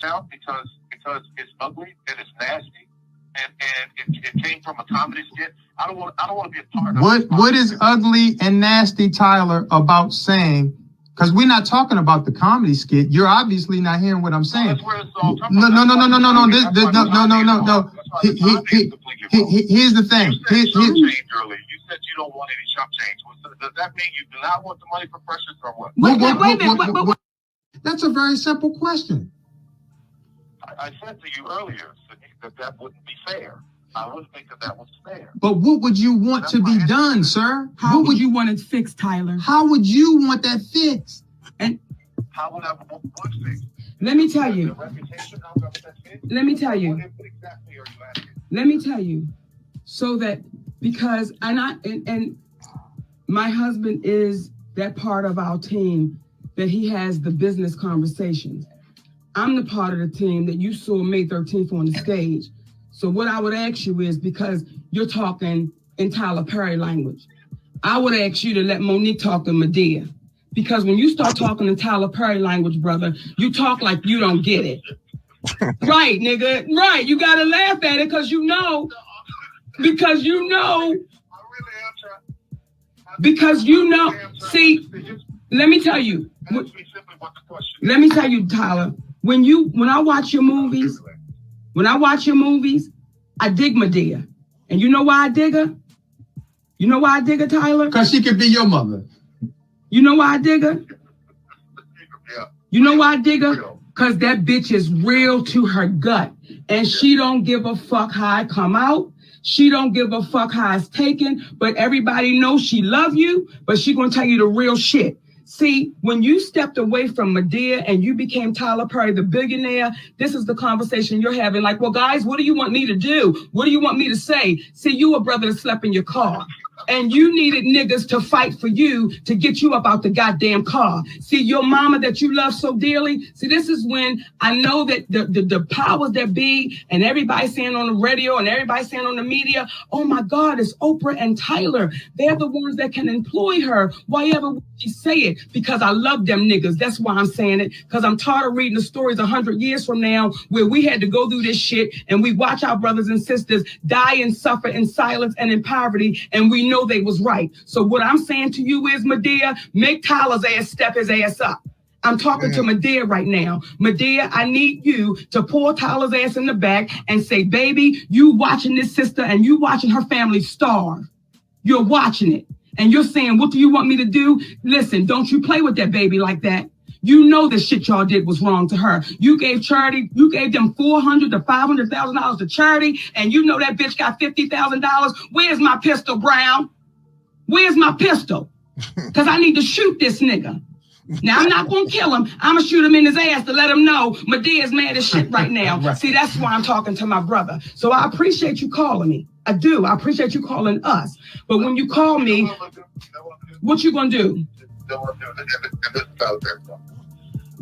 out because it's ugly and it's nasty and it came from a comedy skit. I don't want to be a part of it. What is ugly and nasty, Tyler, about saying? Because we're not talking about the comedy skit. You're obviously not hearing what I'm saying. That's where it's all No. Here's the thing. You said chump change earlier. You said you don't want any chump change. Does that mean you do not want the money for Precious or what? Wait a minute. That's a very simple question. I said to you earlier that wouldn't be fair. I wouldn't think that was fair. But what would you want to be done, sir? How would you want it fixed, Tyler? How would you want that fixed? And how would I want it fixed? Let me tell you. Let me tell you. What exactly are you asking? Let me tell you. So that because and my husband is that part of our team that he has the business conversations. I'm the part of the team that you saw May 13th on the stage. So what I would ask you is, because you're talking in Tyler Perry language, I would ask you to let Monique talk to Medea. Because when you start talking in Tyler Perry language, brother, you talk like you don't get it. Right, nigga. Right. You got to laugh at it because you know. See, let me tell you. Let me tell you, Tyler. When I watch your movies, I dig Medea. And you know why I dig her? You know why I dig her, Tyler? Because she could be your mother. You know why I dig her? You know why I dig her? Because that bitch is real to her gut. And she don't give a fuck how I come out. She don't give a fuck how it's taken. But everybody knows she love you. But she gonna tell you the real shit. See, when you stepped away from Medea and you became Tyler Perry, the billionaire, this is the conversation you're having. Like, well, guys, what do you want me to do? What do you want me to say? See, you a brother that slept in your car. And you needed niggas to fight for you to get you up out the goddamn car. See, your mama that you love so dearly. See, this is when I know that the powers that be and everybody saying on the radio and everybody saying on the media, oh my God, it's Oprah and Tyler. They're the ones that can employ her. Why ever would she say it? Because I love them niggas. That's why I'm saying it. Because I'm tired of reading the stories 100 years from now where we had to go through this shit and we watch our brothers and sisters die and suffer in silence and in poverty, and we know they was right. So what I'm saying to you is, Medea, make Tyler's ass step his ass up. I'm talking to Medea right now. Medea, I need you to pull Tyler's ass in the back and say, baby, you watching this sister and you watching her family starve. You're watching it. And you're saying, what do you want me to do? Listen, don't you play with that baby like that. You know the shit y'all did was wrong to her. You gave charity, you gave them $400,000 to $500,000 to charity, and you know that bitch got $50,000. Where's my pistol, Brown? Where's my pistol? Because I need to shoot this nigga. Now, I'm not going to kill him. I'm going to shoot him in his ass to let him know Medea's mad as shit right now. Right. See, that's why I'm talking to my brother. So I appreciate you calling me. I do. I appreciate you calling us. But when you call me, what you going to do?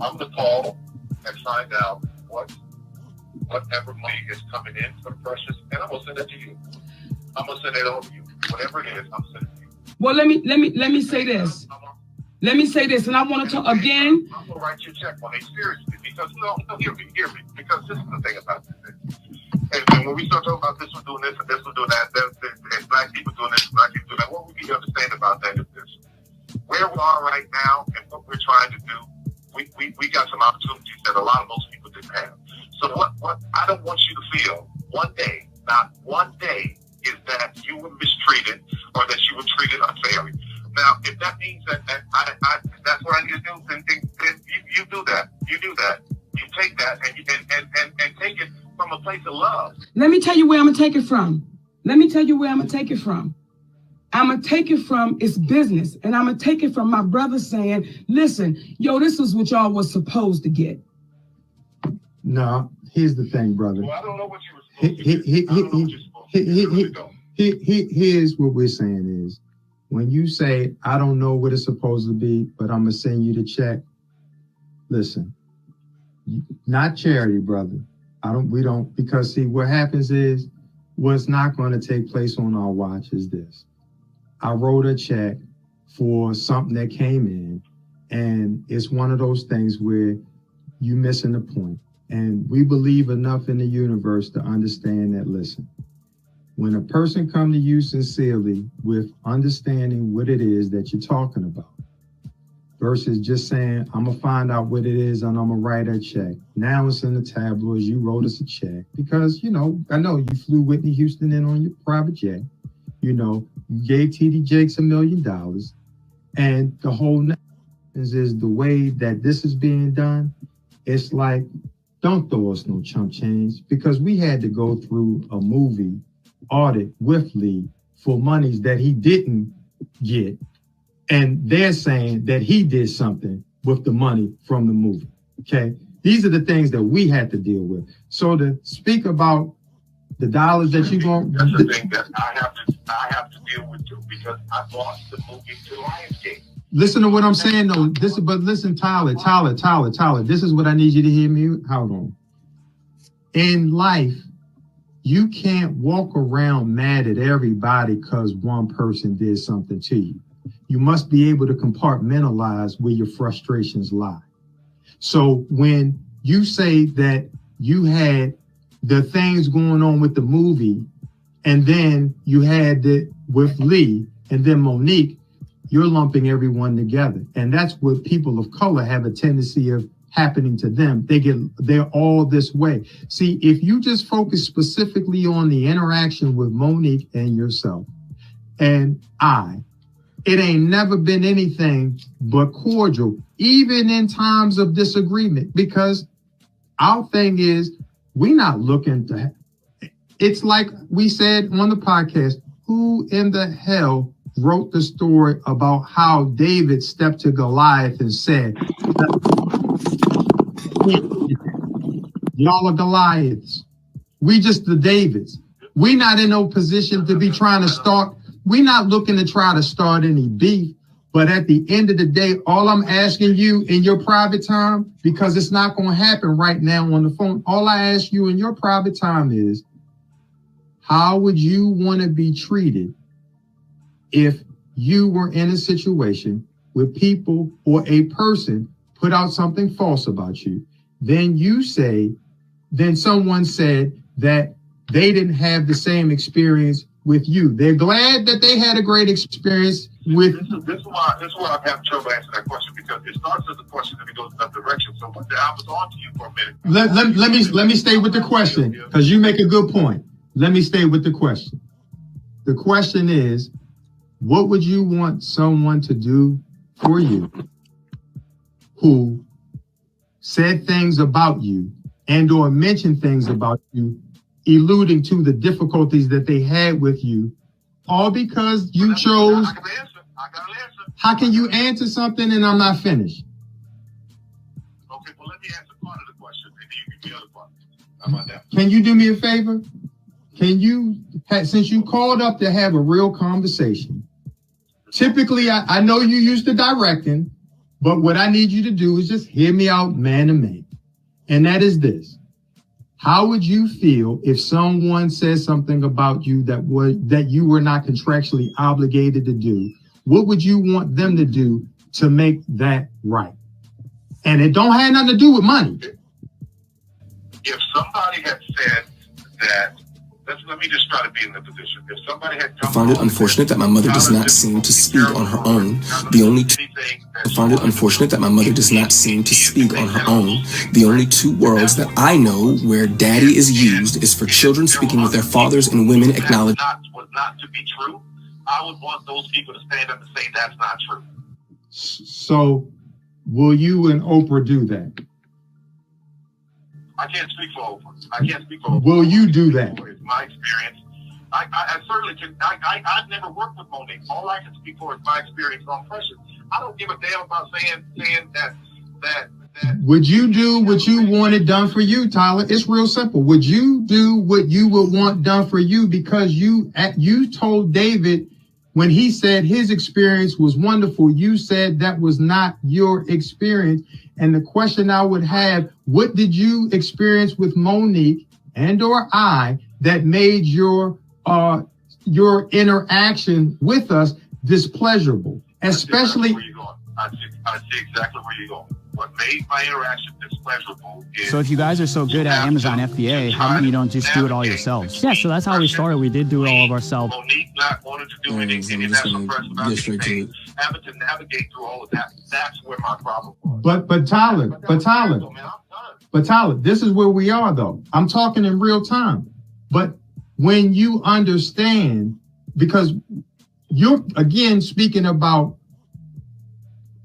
I'm going to call and find out whatever money is coming in for Precious, and I'm going to send it to you. I'm going to send it over to you. Whatever it is, I'm sending it to you. Well, let me say this. Let me say this, and I want to talk again. I'm going to write you a check on it seriously, because, no, hear me, because this is the thing about this. And when we start talking about this one doing this and this one doing that, and black people doing this and black people doing that, what we need to understand about that is this. Where we are right now and what we're trying to do, we got some opportunities that a lot of most people didn't have. So what I don't want you to feel one day, not one day, is that you were mistreated or that you were treated unfairly. Now, if that means that I that's what I need to do, then you do that. You do that. You take that and take it from a place of love. Let me tell you where I'm gonna take it from. I'm gonna take it from it's business, and I'm gonna take it from my brother saying, listen, yo, this is what y'all was supposed to get. No, here's the thing, brother. Well, I don't know what you were supposed to get. Here's what we're saying is, when you say, I don't know what it's supposed to be, but I'm gonna send you the check. Listen, not charity, brother. We don't, because see, what happens is, what's not going to take place on our watch is this. I wrote a check for something that came in, and it's one of those things where you missing the point. And we believe enough in the universe to understand that, listen, when a person come to you sincerely with understanding what it is that you're talking about, versus just saying, I'm gonna find out what it is and I'm gonna write a check. Now it's in the tabloids, you wrote us a check because, you know, I know you flew Whitney Houston in on your private jet. You know, you gave TD Jakes $1 million. And the whole is the way that this is being done. It's like, don't throw us no chump change, because we had to go through a movie audit with Lee for monies that he didn't get. And they're saying that he did something with the money from the movie. Okay. These are the things that we had to deal with. So to speak about the dollars that you're going, that's the thing that I have to deal with too, because I bought the movie to Lionsgate. Listen to what I'm saying though. But listen, Tyler, this is what I need you to hear me. Hold on. In life, you can't walk around mad at everybody because one person did something to you. You must be able to compartmentalize where your frustrations lie. So when you say that you had the things going on with the movie, and then you had it with Lee, and then Monique, you're lumping everyone together. And that's what people of color have a tendency of happening to them. They're all this way. See, if you just focus specifically on the interaction with Monique and yourself and it ain't never been anything but cordial, even in times of disagreement, because our thing is, we're not looking to, it's like we said on the podcast, who in the hell wrote the story about how David stepped to Goliath and said, y'all are Goliaths. We just the Davids. We not in no position to be trying to start. We're not looking to try to start any beef. But at the end of the day, all I'm asking you in your private time, because it's not going to happen right now on the phone, all I ask you in your private time is, how would you want to be treated if you were in a situation where people or a person put out something false about you? Then someone said that they didn't have the same experience with you. They're glad that they had a great experience with. This is why I have trouble answering that question, because it starts as a question and it goes in that direction. So I was on to you for a minute. Let me stay with the question, because you make a good point. Let me stay with the question. The question is, what would you want someone to do for you who said things about you and or mentioned things about you, alluding to the difficulties that they had with you, all because you chose? I got an answer. How can you answer something and I'm not finished? Okay, well, let me answer part of the question, and then you give me the other part. How about that? Can you do me a favor? Can you, since you called up to have a real conversation, typically I know you used to directing, but what I need you to do is just hear me out man to man. And that is this. How would you feel if someone said something about you that you were not contractually obligated to do? What would you want them to do to make that right? And it don't have nothing to do with money. If somebody had said that, let me just try to be in the position. If somebody had come, I find it unfortunate that my mother does not seem to speak on her own. I find it unfortunate that my mother does not seem to speak on her own. The only two worlds that I know where daddy is used is for children speaking with their fathers and women acknowledging was not to be true. I would want those people to stand up and say that's not true. So will you and Oprah do that? I can't speak for Oprah. Will you do that? It's my experience. I certainly can. I've never worked with Monique. All I can speak for is my experience on Precious. I don't give a damn about saying that. Would you do what you wanted done for you, Tyler? It's real simple. Would you do what you would want done for you? Because you told David, when he said his experience was wonderful, you said that was not your experience. And the question I would have, what did you experience with Monique and or I that made your interaction with us displeasurable? Especially, I see exactly where you're going. what made my interaction displeasurable is... So if you guys are so good at Amazon FBA, how come you don't just do it all yourselves? Yeah, so that's how we started. We did do it all of ourselves. Monique not wanting to do anything international press about anything, having to navigate through all of that. That's where my problem was. But Tyler, this is where we are though. I'm talking in real time. But when you understand, because you're again speaking about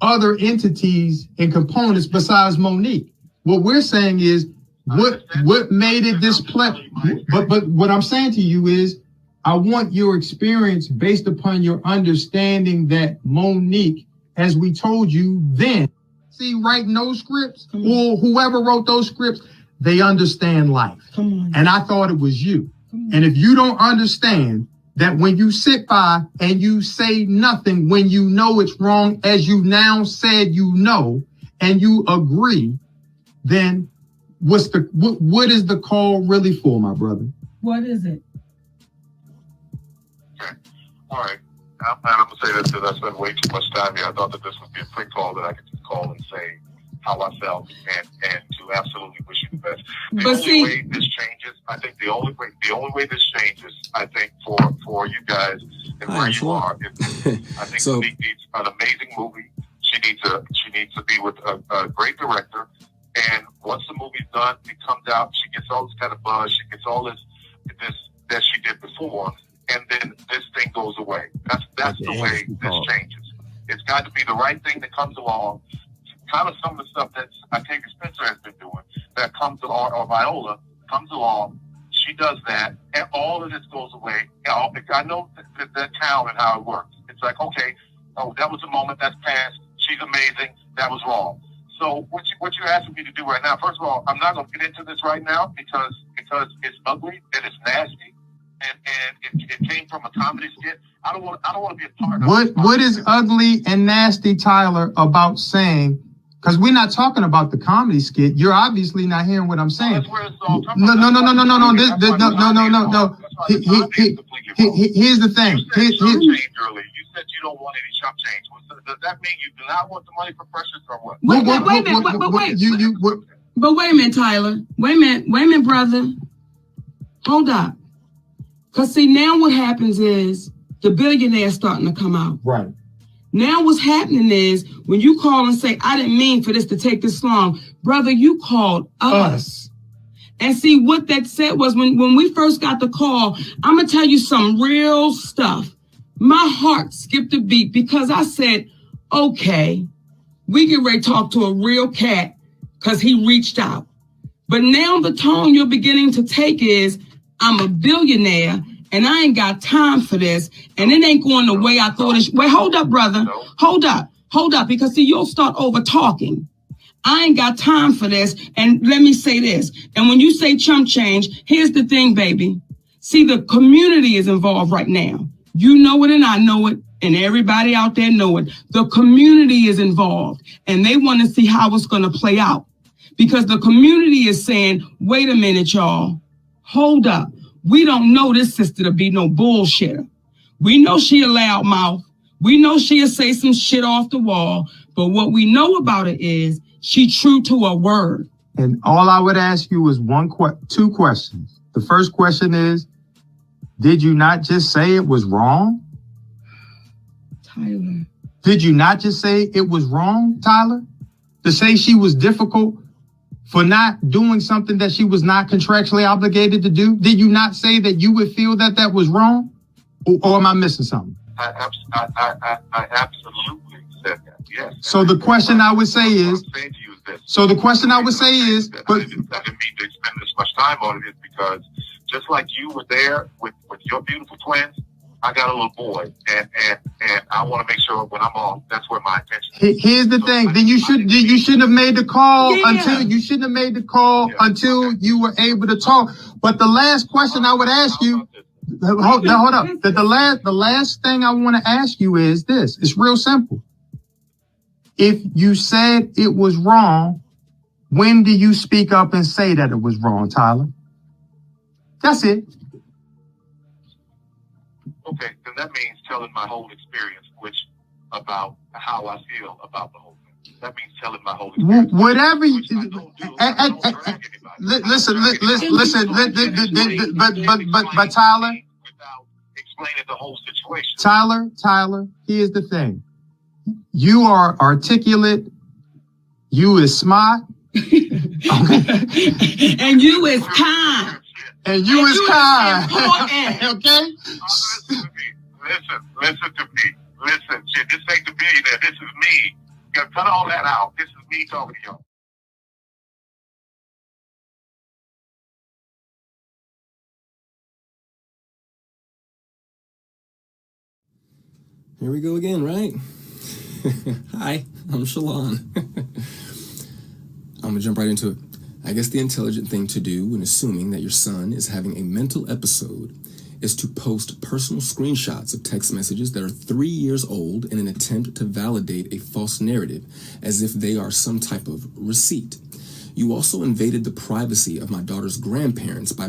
other entities and components besides Monique. What we're saying is what made it this play. But what I'm saying to you is I want your experience based upon your understanding that Monique, as we told you then, see writing those scripts or whoever wrote those scripts, they understand life. Come on. And I thought it was you. And if you don't understand that when you sit by and you say nothing when you know it's wrong, as you now said you know, and you agree, then what is the call really for, my brother? What is it? Okay. All right. I'm going to say this because I spent way too much time here. I thought that this would be a quick call that I could just call and say how I felt and to absolutely wish you the best. The only way this changes, I think the only way this changes, I think for you guys and where you are, is I think Monique needs an amazing movie. She needs to be with a great director. And once the movie's done, it comes out, she gets all this kind of buzz, she gets all this that she did before, and then this thing goes away. That's the way this changes. It's got to be the right thing that comes along. Kind of some of the stuff that Octavia Spencer has been doing that comes along, or Viola comes along, she does that, and all of this goes away. I know that town and how it works. It's like, okay, that was a moment that's passed. She's amazing. That was wrong. So what you're asking me to do right now, first of all, I'm not going to get into this right now because it's ugly and it's nasty, and it came from a comedy skit. I don't want to be a part of it. What is ugly and nasty, Tyler, about saying? Because we're not talking about the comedy skit. You're obviously not hearing what I'm saying. That's where it's all No. Here's the thing. You said you don't want any chump change. Does that mean you do not want the money for Precious or what? Wait a minute. But wait a minute, Tyler. Wait a minute, brother. Hold up. Because see, now what happens is the billionaire's starting to come out. Right. Now what's happening is when you call and say, I didn't mean for this to take this long, brother, you called us. And see, what that said was when we first got the call, I'm going to tell you some real stuff. My heart skipped a beat because I said, okay, we get ready to talk to a real cat because he reached out. But now the tone you're beginning to take is, I'm a billionaire and I ain't got time for this. And it ain't going the way I thought it should. Wait, hold up, brother. Hold up. Because see, you'll start over talking. I ain't got time for this. And let me say this. And when you say chump change, here's the thing, baby. See, the community is involved right now. You know it and I know it. And everybody out there know it. The community is involved. And they want to see how it's going to play out. Because the community is saying, wait a minute, y'all. Hold up. We don't know this sister to be no bullshitter. We know she a loud mouth. We know she'll say some shit off the wall. But what we know about her is she true to her word. And all I would ask you is two questions. The first question is, did you not just say it was wrong? Tyler. Did you not just say it was wrong, Tyler? To say she was difficult for not doing something that she was not contractually obligated to do? Did you not say that you would feel that was wrong? Or am I missing something? I absolutely said that, yes. So the question I would say is, but I didn't mean to spend this much time on it is because just like you were there with your beautiful twins, I got a little boy, and I want to make sure when I'm off, that's where my attention is. Here's the thing. Then you shouldn't have made the call until you were able to talk. But the last question I would ask you, hold up. The last thing I want to ask you is this. It's real simple. If you said it was wrong, when do you speak up and say that it was wrong, Tyler? That's it. Okay, then that means telling my whole experience, which about how I feel about the whole thing. That means telling my whole Whatever you Which I don't do. I don't drag anybody. listen, but Tyler, without explaining the whole situation. Tyler, here's the thing. You are articulate. You is smart. And you is kind. And you is kind. Okay? Listen to me. Listen, shit, this ain't the billionaire. This is me. You gotta cut all that out. This is me talking to y'all. Here we go again, right? Hi, I'm Shalon. I'm gonna jump right into it. I guess the intelligent thing to do when assuming that your son is having a mental episode is to post personal screenshots of text messages that are 3 years old in an attempt to validate a false narrative as if they are some type of receipt. You also invaded the privacy of my daughter's grandparents by